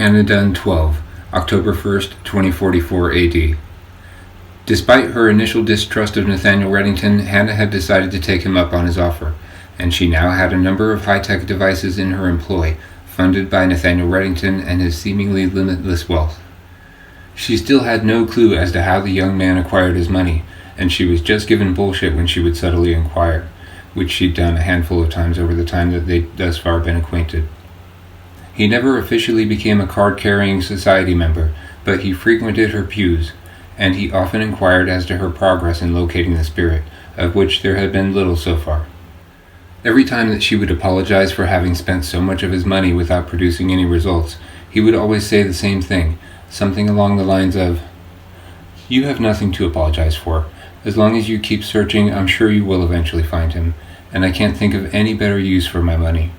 Hannah Dunn 12, October 1st, 2044 AD. Despite her initial distrust of Nathaniel Reddington, Hannah had decided to take him up on his offer, and she now had a number of high-tech devices in her employ, funded by Nathaniel Reddington and his seemingly limitless wealth. She still had no clue as to how the young man acquired his money, and she was just given bullshit when she would subtly inquire, which she'd done a handful of times over the time that they'd thus far been acquainted. He never officially became a card-carrying society member, but he frequented her pews, and he often inquired as to her progress in locating the spirit, of which there had been little so far. Every time that she would apologize for having spent so much of his money without producing any results, he would always say the same thing, something along the lines of, "You have nothing to apologize for. As long as you keep searching, I'm sure you will eventually find him, and I can't think of any better use for my money."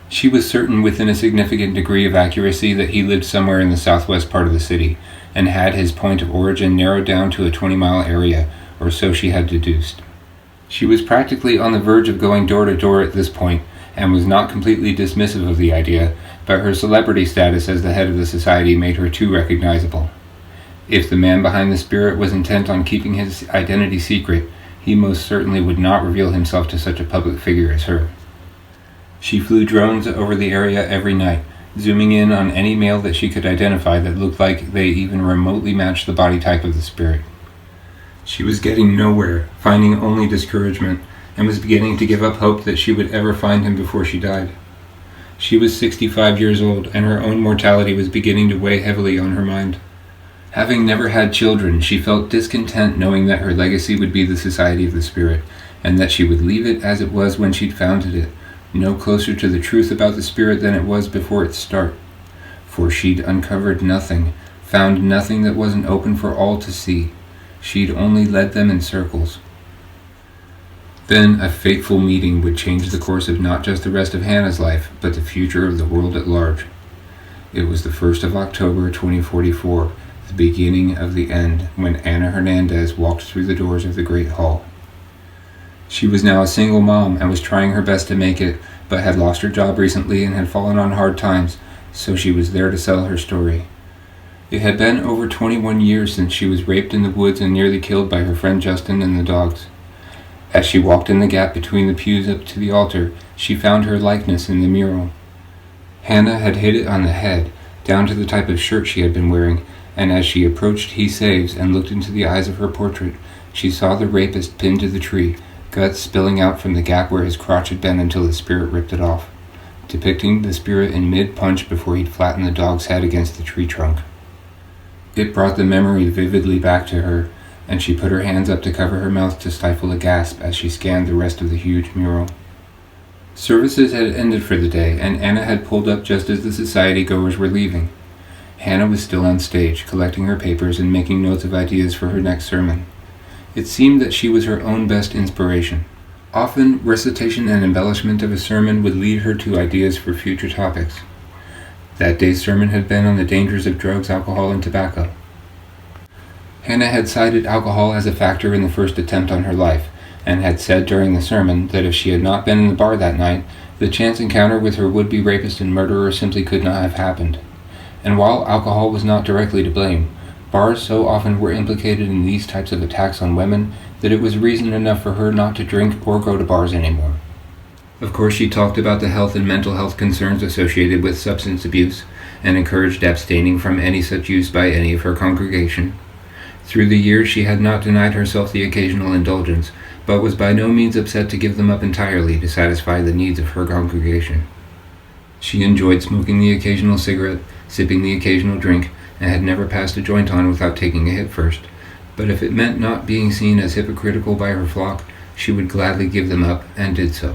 She was certain within a significant degree of accuracy that he lived somewhere in the southwest part of the city, and had his point of origin narrowed down to a 20-mile area, or so she had deduced. She was practically on the verge of going door to door at this point, and was not completely dismissive of the idea, but her celebrity status as the head of the society made her too recognizable. If the man behind the spirit was intent on keeping his identity secret, he most certainly would not reveal himself to such a public figure as her. She flew drones over the area every night, zooming in on any male that she could identify that looked like they even remotely matched the body type of the spirit. She was getting nowhere, finding only discouragement, and was beginning to give up hope that she would ever find him before she died. She was 65 years old, and her own mortality was beginning to weigh heavily on her mind. Having never had children, she felt discontent knowing that her legacy would be the Society of the Spirit, and that she would leave it as it was when she'd founded it, no closer to the truth about the Spirit than it was before its start. For she'd uncovered nothing, found nothing that wasn't open for all to see. She'd only led them in circles. Then a fateful meeting would change the course of not just the rest of Hannah's life, but the future of the world at large. It was the 1st of October 2044, the beginning of the end, when Ana Hernandez walked through the doors of the Great Hall. She was now a single mom and was trying her best to make it, but had lost her job recently and had fallen on hard times, so she was there to sell her story. It had been over 21 years since she was raped in the woods and nearly killed by her friend Justin and the dogs. As she walked in the gap between the pews up to the altar, she found her likeness in the mural. Hannah had hit it on the head, down to the type of shirt she had been wearing, and as she approached He Saves and looked into the eyes of her portrait, she saw the rapist pinned to the tree, guts spilling out from the gap where his crotch had been until the spirit ripped it off, depicting the spirit in mid-punch before he'd flattened the dog's head against the tree trunk. It brought the memory vividly back to her, and she put her hands up to cover her mouth to stifle a gasp as she scanned the rest of the huge mural. Services had ended for the day, and Ana had pulled up just as the society goers were leaving. Hannah was still on stage, collecting her papers and making notes of ideas for her next sermon. It seemed that she was her own best inspiration. Often, recitation and embellishment of a sermon would lead her to ideas for future topics. That day's sermon had been on the dangers of drugs, alcohol, and tobacco. Hannah had cited alcohol as a factor in the first attempt on her life, and had said during the sermon that if she had not been in the bar that night, the chance encounter with her would-be rapist and murderer simply could not have happened. And while alcohol was not directly to blame, bars so often were implicated in these types of attacks on women that it was reason enough for her not to drink or go to bars anymore. Of course, she talked about the health and mental health concerns associated with substance abuse, and encouraged abstaining from any such use by any of her congregation. Through the years, she had not denied herself the occasional indulgence, but was by no means upset to give them up entirely to satisfy the needs of her congregation. She enjoyed smoking the occasional cigarette, sipping the occasional drink, and had never passed a joint on without taking a hit first, but if it meant not being seen as hypocritical by her flock, she would gladly give them up, and did so.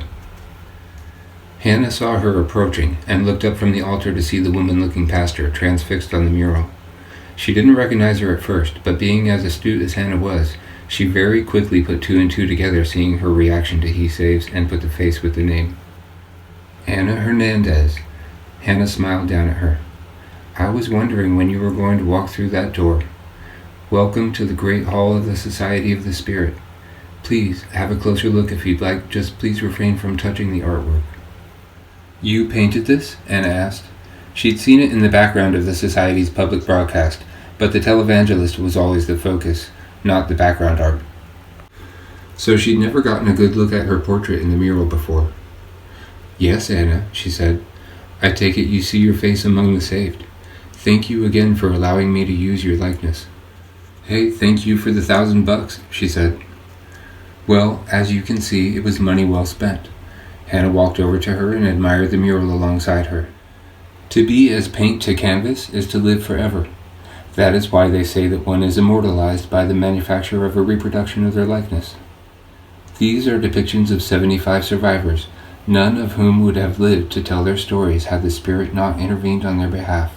Hannah saw her approaching, and looked up from the altar to see the woman looking past her, transfixed on the mural. She didn't recognize her at first, but being as astute as Hannah was, she very quickly put two and two together, seeing her reaction to He Saves, and put the face with the name. Ana Hernandez. Hannah smiled down at her. I was wondering when you were going to walk through that door. Welcome to the Great Hall of the Society of the Spirit. Please, have a closer look if you'd like, just please refrain from touching the artwork. You painted this? Ana asked. She'd seen it in the background of the Society's public broadcast, but the televangelist was always the focus, not the background art. So she'd never gotten a good look at her portrait in the mural before. "Yes, Anna," she said. "I take it you see your face among the saved. Thank you again for allowing me to use your likeness." "Hey, thank you for the $1,000, she said. "Well, as you can see, it was money well spent." Hannah walked over to her and admired the mural alongside her. "To be as paint to canvas is to live forever. That is why they say that one is immortalized by the manufacture of a reproduction of their likeness. These are depictions of 75 survivors, none of whom would have lived to tell their stories had the Spirit not intervened on their behalf.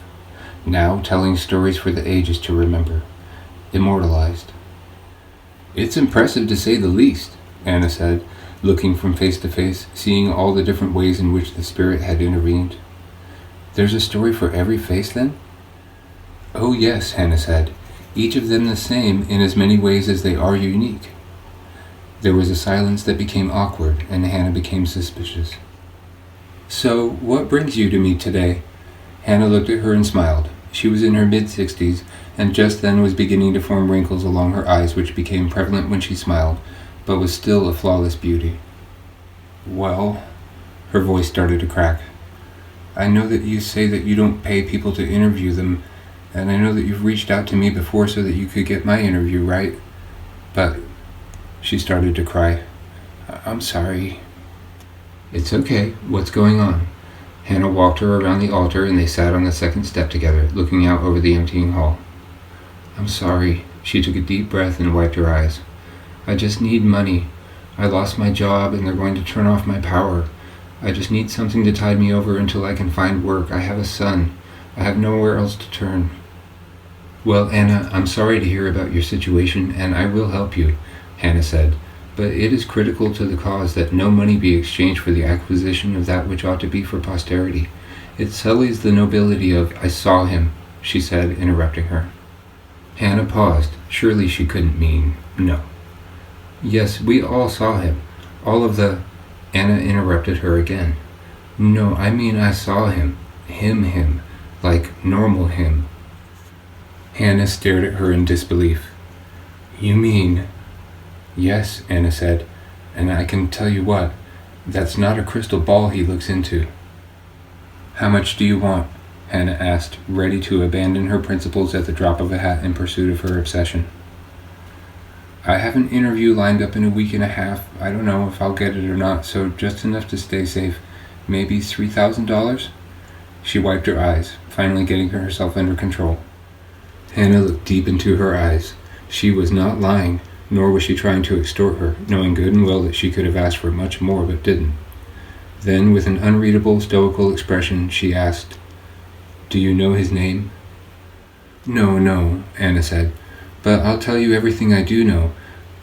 Now telling stories for the ages to remember. Immortalized." "It's impressive to say the least," Anna said, looking from face to face, seeing all the different ways in which the Spirit had intervened. "There's a story for every face, then?" "Oh yes," Hannah said, "each of them the same in as many ways as they are unique." There was a silence that became awkward, and Hannah became suspicious. "So, what brings you to me today?" Hannah looked at her and smiled. She was in her mid-60s, and just then was beginning to form wrinkles along her eyes which became prevalent when she smiled, but was still a flawless beauty. "Well," her voice started to crack, "I know that you say that you don't pay people to interview them, and I know that you've reached out to me before so that you could get my interview, right? But..." She started to cry. "I'm sorry." "It's okay. What's going on?" Hannah walked her around the altar and they sat on the second step together, looking out over the emptying hall. "I'm sorry." She took a deep breath and wiped her eyes. "I just need money. I lost my job and they're going to turn off my power. I just need something to tide me over until I can find work. I have a son. I have nowhere else to turn." "Well, Anna, I'm sorry to hear about your situation, and I will help you," Hannah said, "but it is critical to the cause that no money be exchanged for the acquisition of that which ought to be for posterity. It sullies the nobility of—" "I saw him," she said, interrupting her. Hannah paused. Surely she couldn't mean no. "Yes, we all saw him. All of the—" Anna interrupted her again. "No, I mean I saw him. Him. Like normal him." Hannah stared at her in disbelief. "You mean—" "Yes," Anna said, "and I can tell you what, that's not a crystal ball he looks into." "How much do you want?" Hannah asked, ready to abandon her principles at the drop of a hat in pursuit of her obsession. "I have an interview lined up in a week and a half. I don't know if I'll get it or not, so just enough to stay safe. Maybe $3,000? She wiped her eyes, finally getting herself under control. Hannah looked deep into her eyes. She was not lying, nor was she trying to extort her, knowing good and well that she could have asked for much more but didn't. Then, with an unreadable, stoical expression, she asked, "Do you know his name?" No, Anna said, "but I'll tell you everything I do know.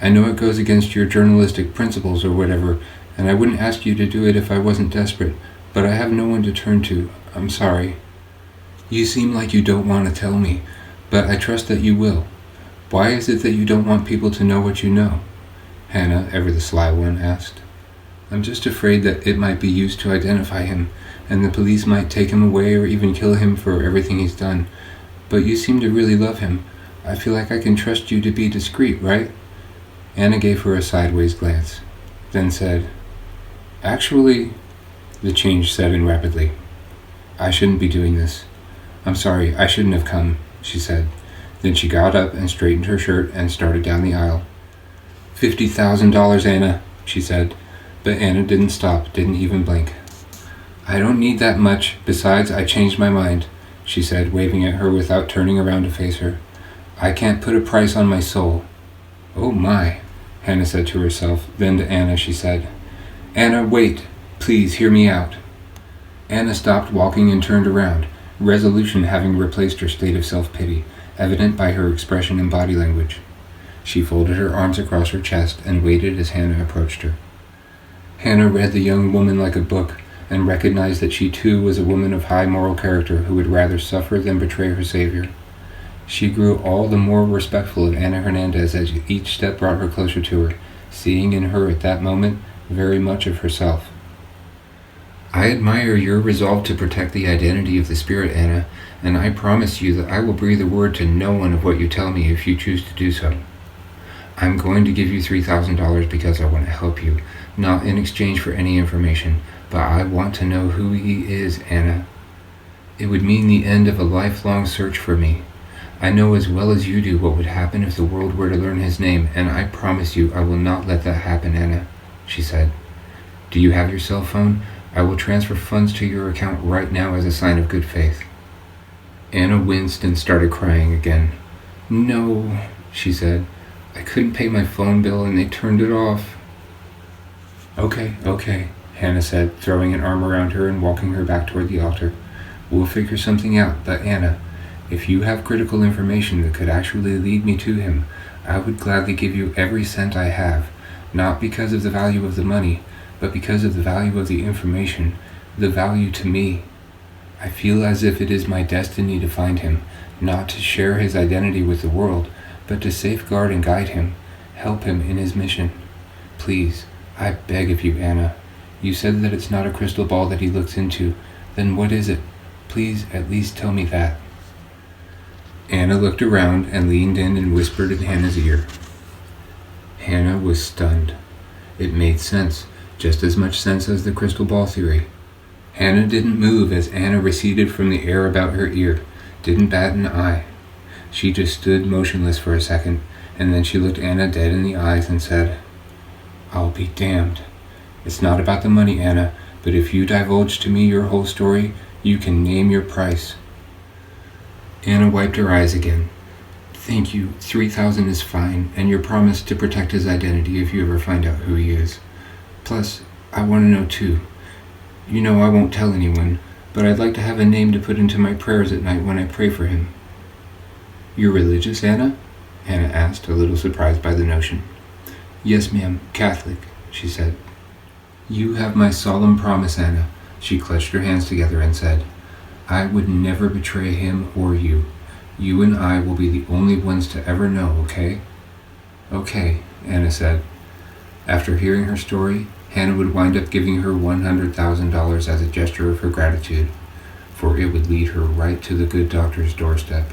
I know it goes against your journalistic principles or whatever, and I wouldn't ask you to do it if I wasn't desperate, but I have no one to turn to. I'm sorry." "You seem like you don't want to tell me, but I trust that you will. Why is it that you don't want people to know what you know?" Hannah, ever the sly one, asked. "I'm just afraid that it might be used to identify him, and the police might take him away or even kill him for everything he's done. But you seem to really love him. I feel like I can trust you to be discreet, right?" Anna gave her a sideways glance, then said, "Actually," the change set in rapidly, "I shouldn't be doing this. I'm sorry, I shouldn't have come," she said. Then she got up and straightened her shirt and started down the aisle. $50,000, Anna," she said, but Anna didn't stop, didn't even blink. "I don't need that much. Besides, I changed my mind," she said, waving at her without turning around to face her. "I can't put a price on my soul." "Oh my," Hannah said to herself. Then to Anna she said, "Anna, wait. Please hear me out." Anna stopped walking and turned around, resolution having replaced her state of self-pity, evident by her expression and body language. She folded her arms across her chest and waited as Hannah approached her. Hannah read the young woman like a book, and recognized that she too was a woman of high moral character who would rather suffer than betray her savior. She grew all the more respectful of Ana Hernandez as each step brought her closer to her, seeing in her at that moment very much of herself. I admire your resolve to protect the identity of the spirit, Anna, and I promise you that I will breathe a word to no one of what you tell me if you choose to do so. I'm going to give you $3,000 because I want to help you, not in exchange for any information, but I want to know who he is, Anna. It would mean the end of a lifelong search for me. I know as well as you do what would happen if the world were to learn his name, and I promise you I will not let that happen, Anna, she said. Do you have your cell phone? I will transfer funds to your account right now as a sign of good faith. Anna winced and started crying again. No, she said. I couldn't pay my phone bill and they turned it off. Okay, Hannah said, throwing an arm around her and walking her back toward the altar. We'll figure something out, but Anna, if you have critical information that could actually lead me to him, I would gladly give you every cent I have, not because of the value of the money, but because of the value of the information, the value to me. I feel as if it is my destiny to find him, not to share his identity with the world, but to safeguard and guide him, help him in his mission. Please, I beg of you, Anna. You said that it's not a crystal ball that he looks into. Then what is it? Please at least tell me that. Anna looked around and leaned in and whispered in Hannah's ear. Hannah was stunned. It made sense, just as much sense as the crystal ball theory. Hannah didn't move as Anna receded from the air about her ear, didn't bat an eye. She just stood motionless for a second, and then she looked Anna dead in the eyes and said, I'll be damned. It's not about the money, Anna, but if you divulge to me your whole story, you can name your price. Anna wiped her eyes again. Thank you, 3,000 is fine, and your promise to protect his identity if you ever find out who he is. Plus, I want to know too. You know I won't tell anyone, but I'd like to have a name to put into my prayers at night when I pray for him. You're religious, Anna? Hannah asked, a little surprised by the notion. Yes, ma'am, Catholic, she said. You have my solemn promise, Anna. She clutched her hands together and said, I would never betray him or you. You and I will be the only ones to ever know, okay? Okay, Anna said. After hearing her story, Hannah would wind up giving her $100,000 as a gesture of her gratitude, for it would lead her right to the good doctor's doorstep.